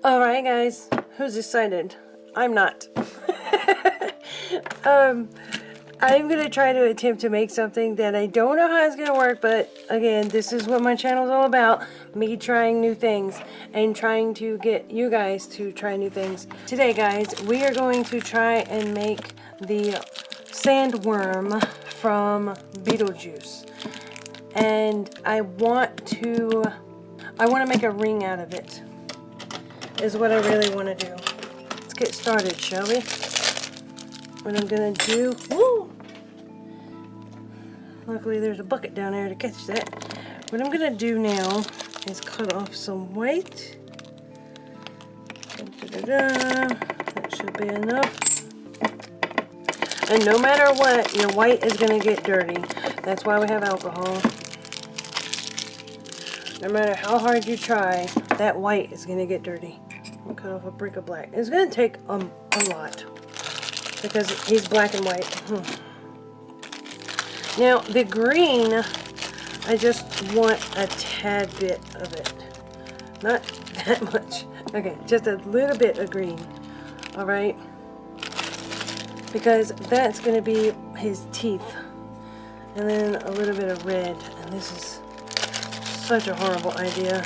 Alright guys, who's excited? I'm not. I'm going to try to attempt to make something that I don't know how it's going to work, but again, this is what my channel is all about. Me trying new things and trying to get you guys to try new things. Today guys, we are going to try and make the Sandworm from Beetlejuice. And I want to make a ring out of it. Is what I really want to do. Let's get started, shall we? What I'm gonna do, woo! Luckily there's a bucket down there to catch that. What I'm gonna do now is cut off some white. That should be enough. And no matter what, your white is gonna get dirty. That's why we have alcohol. No matter how hard you try, that white is gonna get dirty. I'll cut off a brick of black. It's gonna take a lot because he's black and white. Now the green, I just want a tad bit of it, not that much. Okay, just a little bit of green. All right, because that's gonna be his teeth, and then a little bit of red. And this is such a horrible idea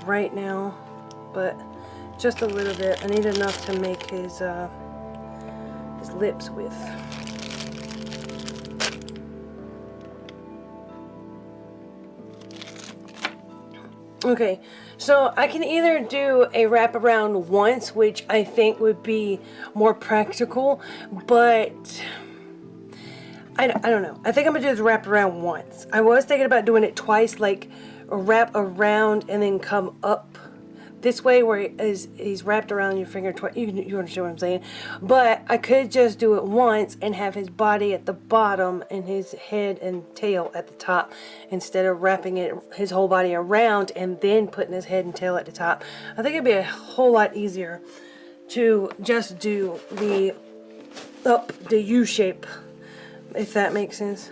right now. But just a little bit. I need enough to make his lips with. Okay, so I can either do a wraparound once, which I think would be more practical, but I don't know. I think I'm gonna do the wraparound once. I was thinking about doing it twice, like wrap around and then come up this way where he's wrapped around your finger twice. You understand what I'm saying? But I could just do it once and have his body at the bottom and his head and tail at the top, instead of wrapping his whole body around and then putting his head and tail at the top. I think it'd be a whole lot easier to just do the U shape, if that makes sense.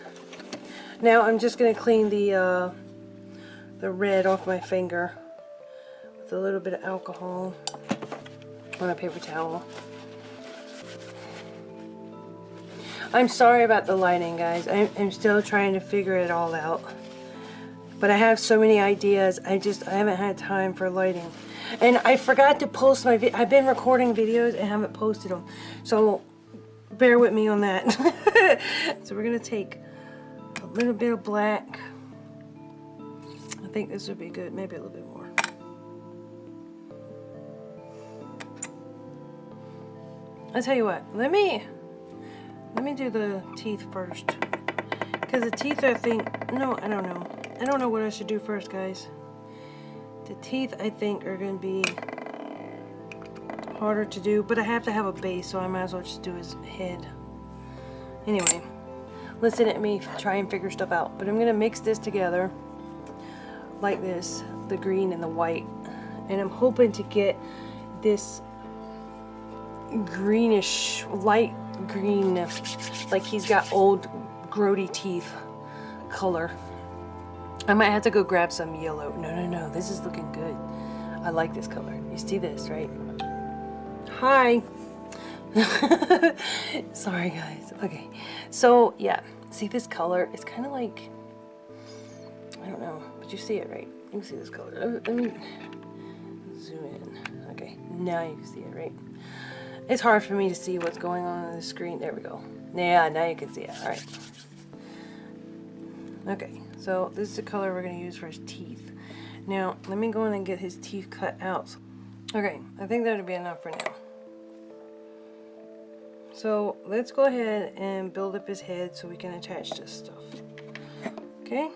Now I'm just gonna clean the red off my finger with a little bit of alcohol on a paper towel. I'm sorry about the lighting, guys. I'm still trying to figure it all out, but I have so many ideas. I haven't had time for lighting, and I forgot to post my I've been recording videos and haven't posted them, so bear with me on that. So we're gonna take a little bit of black. I think this would be good, maybe a little bit more. I'll tell you what, let me do the teeth first, because the teeth, I think, no, I don't know what I should do first, guys. The teeth, I think, are going to be harder to do, but I have to have a base, so I might as well just do his head. Anyway, listen at me try and figure stuff out. But I'm going to mix this together like this, the green and the white, and I'm hoping to get this greenish, light green, like he's got old grody teeth color. I might have to go grab some yellow. No, this is looking good. I like this color. You see this, right? Hi. Sorry guys. Okay, so yeah, see this color? It's kind of like, I don't know, but you see it, right? You can see this color. Let me zoom in. Okay, now you can see it, right? It's hard for me to see what's going on the screen. There we go. Yeah, now you can see it. All right. Okay, so this is the color we're going to use for his teeth. Now, let me go in and get his teeth cut out. Okay, I think that'll be enough for now. So let's go ahead and build up his head so we can attach this stuff. Okay.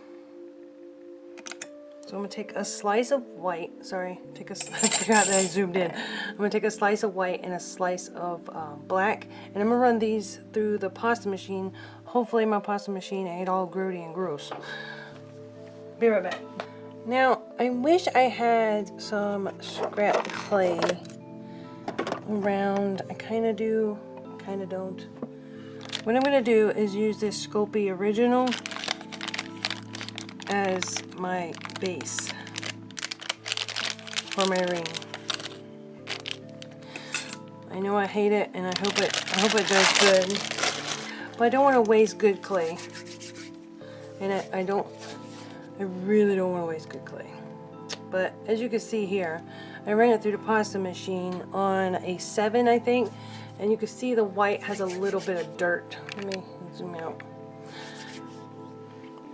So I'm going to take a slice of white. Sorry, I forgot that I zoomed in. I'm going to take a slice of white and a slice of black. And I'm going to run these through the pasta machine. Hopefully my pasta machine ain't all grody and gross. Be right back. Now, I wish I had some scrap clay around. I kind of do, kind of don't. What I'm going to do is use this Sculpey Original as my base for my ring. I know I hate it, and I hope it does good. But I don't want to waste good clay. And I really don't want to waste good clay. But as you can see here, I ran it through the pasta machine on a 7, I think. And you can see the white has a little bit of dirt. Let me zoom out.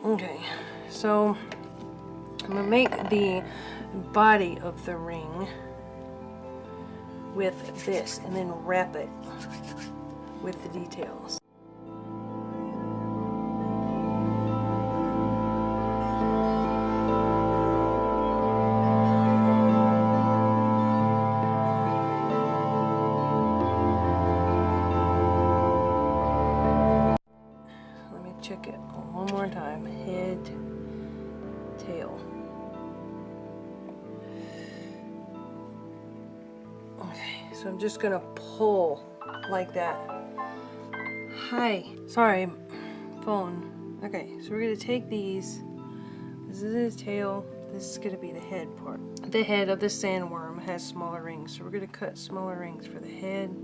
Okay, so I'm going to make the body of the ring with this and then wrap it with the details. Let me check it one more time. Head, tail. Okay, so I'm just gonna pull like that. Hi, sorry, phone. Okay, so we're gonna take these. This is his tail. This is gonna be the head part. The head of the sandworm has smaller rings, so we're gonna cut smaller rings for the head.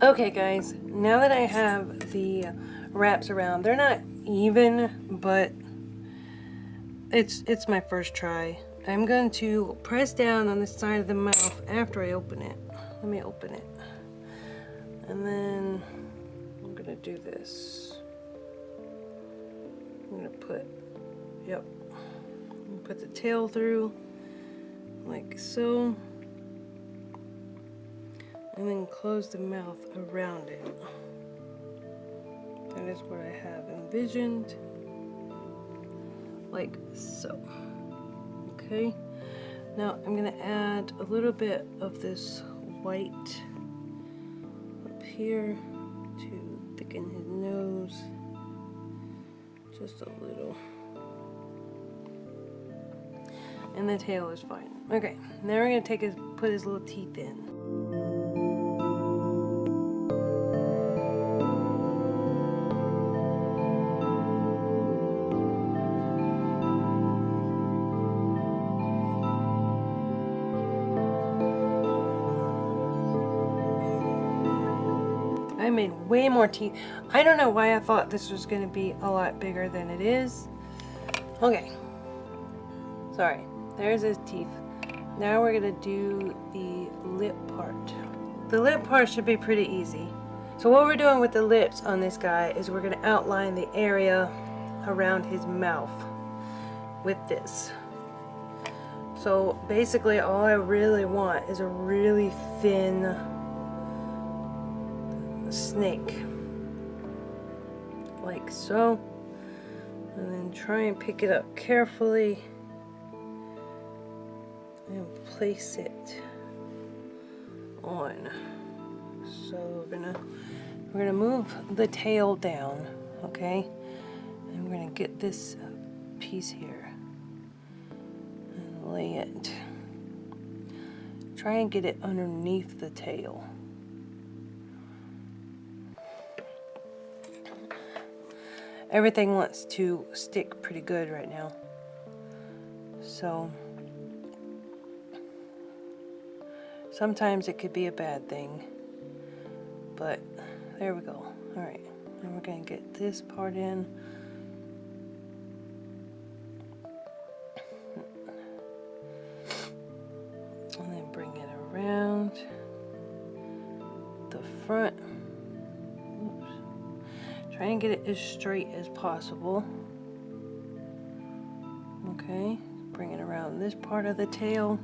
Okay guys, now that I have the wraps around, they're not even, but it's my first try. I'm going to press down on the side of the mouth after I open it. Let me open it. And then I'm going to do this. I'm going to put, put the tail through like so. And then close the mouth around it. That is what I have envisioned. Like so. Okay. Now I'm going to add a little bit of this white up here to thicken his nose. Just a little. And the tail is fine. Okay. Now we're going to put his little teeth in. I made way more teeth. I don't know why I thought this was going to be a lot bigger than it is. Okay. Sorry. There's his teeth. Now we're going to do the lip part. The lip part should be pretty easy. So what we're doing with the lips on this guy is we're going to outline the area around his mouth. with this. So basically all I really want is a really thin snake, like so, and then try and pick it up carefully and place it on. So we're gonna move the tail down, okay, and we're gonna get this piece here and lay it. Try and get it underneath the tail. Everything wants to stick pretty good right now, so sometimes it could be a bad thing, but there we go. All right, and we're gonna get this part in. And then bring it around the front. Oops. Try and get it as straight as possible. Okay, bring it around this part of the tail.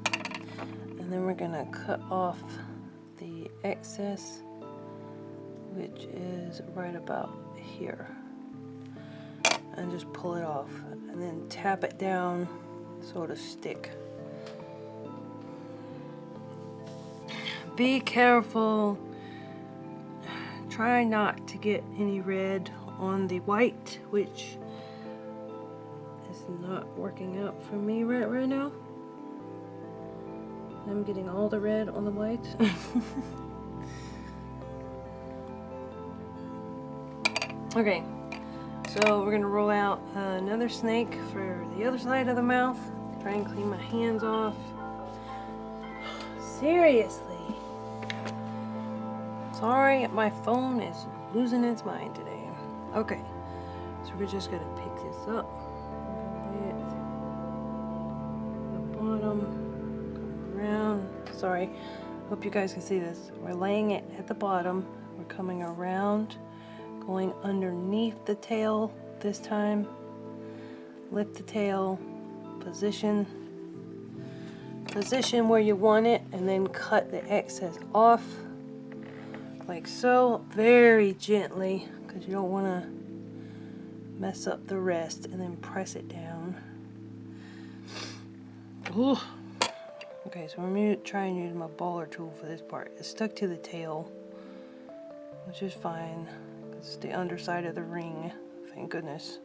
And then we're gonna cut off the excess, which is right about here. And just pull it off. And then tap it down so it'll stick. Be careful. Try not to get any red on the white, which is not working out for me right now. I'm getting all the red on the white. Okay, so we're gonna roll out another snake for the other side of the mouth. Try and clean my hands off. Seriously. Sorry, my phone is losing its mind today. Okay, so we're just gonna pick this up. Lay it at the bottom, come around. Sorry, hope you guys can see this. We're laying it at the bottom. We're coming around, going underneath the tail this time. Lift the tail, position where you want it, and then cut the excess off. Like so, very gently, because you don't want to mess up the rest, and then press it down. Ooh. Okay, so I'm going to try and use my baller tool for this part. It's stuck to the tail, which is fine. It's the underside of the ring, thank goodness.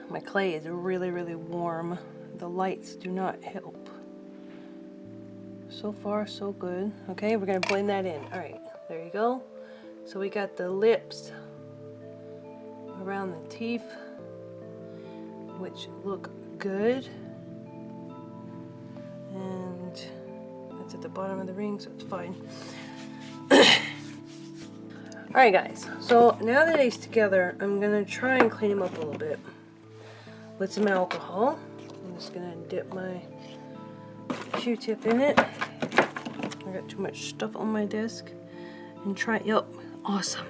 My clay is really, really warm. The lights do not help. So far, so good. Okay, we're gonna blend that in. All right, there you go. So we got the lips around the teeth, which look good. And that's at the bottom of the ring, so it's fine. All right, guys. So now that it's together, I'm gonna try and clean them up a little bit with some alcohol. I'm just gonna dip my Q-tip in it. I got too much stuff on my desk. And try, yep, awesome.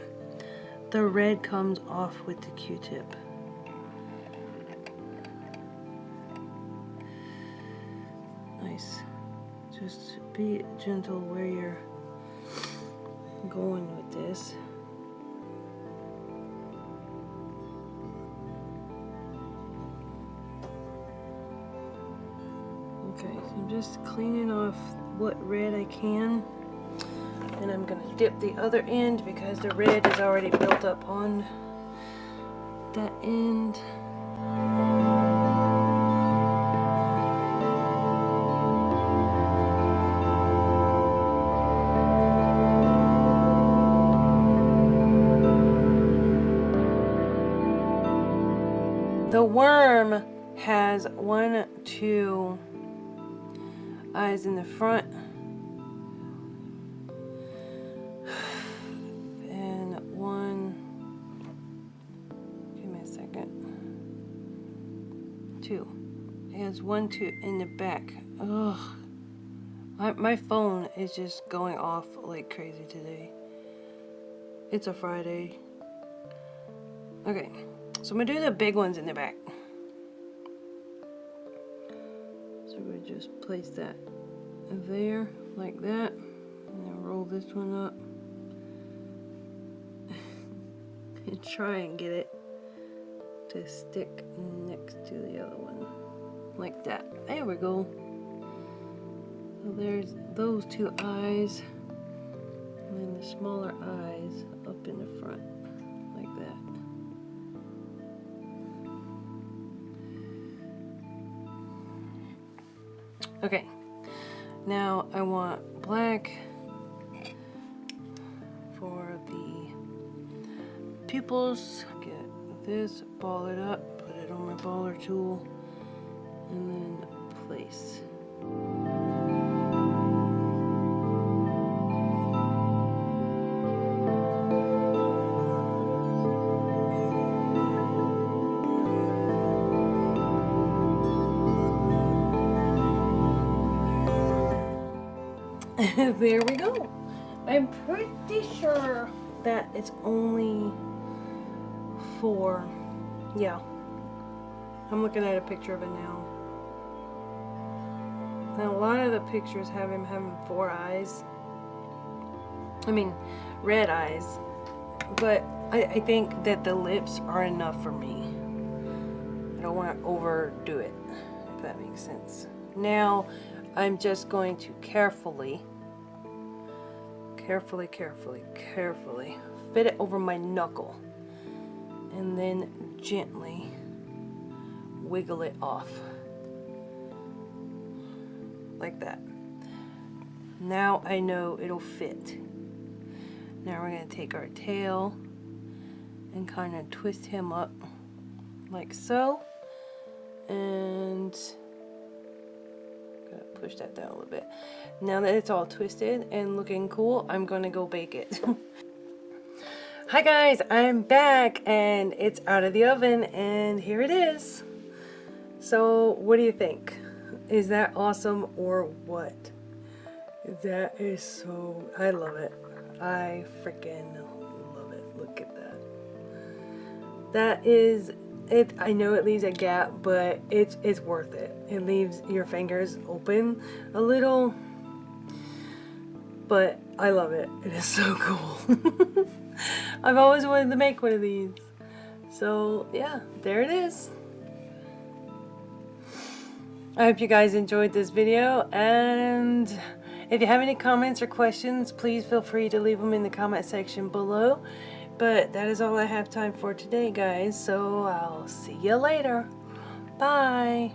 The red comes off with the Q-tip. Nice. Just be gentle where you're going with this. Okay, so I'm just cleaning off what red I can, and I'm gonna dip the other end because the red is already built up on that end. The worm has 1, 2 eyes in the front and 1, give me a second, 2. It has 1, 2 in the back. Ugh. My phone is just going off like crazy today. It's a Friday. Okay, So I'm going to do the big ones in the back. So we just place that there like that, and then roll this one up and try and get it to stick next to the other one like that. There we go. So there's those two eyes, and then the smaller eyes up in the front like that. Okay, now I want black for the pupils. Get this, ball it up, put it on my baller tool, and then place. There we go. I'm pretty sure that it's only 4. Yeah. I'm looking at a picture of it now. Now a lot of the pictures have him having 4 eyes. I mean, red eyes. But I think that the lips are enough for me. I don't want to overdo it, if that makes sense. Now I'm just going to carefully fit it over my knuckle and then gently wiggle it off like that. Now I know it'll fit. Now we're going to take our tail and kind of twist him up like so, and push that down a little bit. Now that it's all twisted and looking cool, I'm gonna go bake it. Hi guys, I'm back and it's out of the oven and here it is. So what do you think? Is that awesome or what? That is so, I love it. I freaking love it. Look at that. That is it. I know it leaves a gap, but it's worth it. It leaves your fingers open a little, but I love it. It is so cool. I've always wanted to make one of these. So yeah, there it is. I hope you guys enjoyed this video, and if you have any comments or questions, please feel free to leave them in the comment section below. But that is all I have time for today, guys, so I'll see you later. Bye.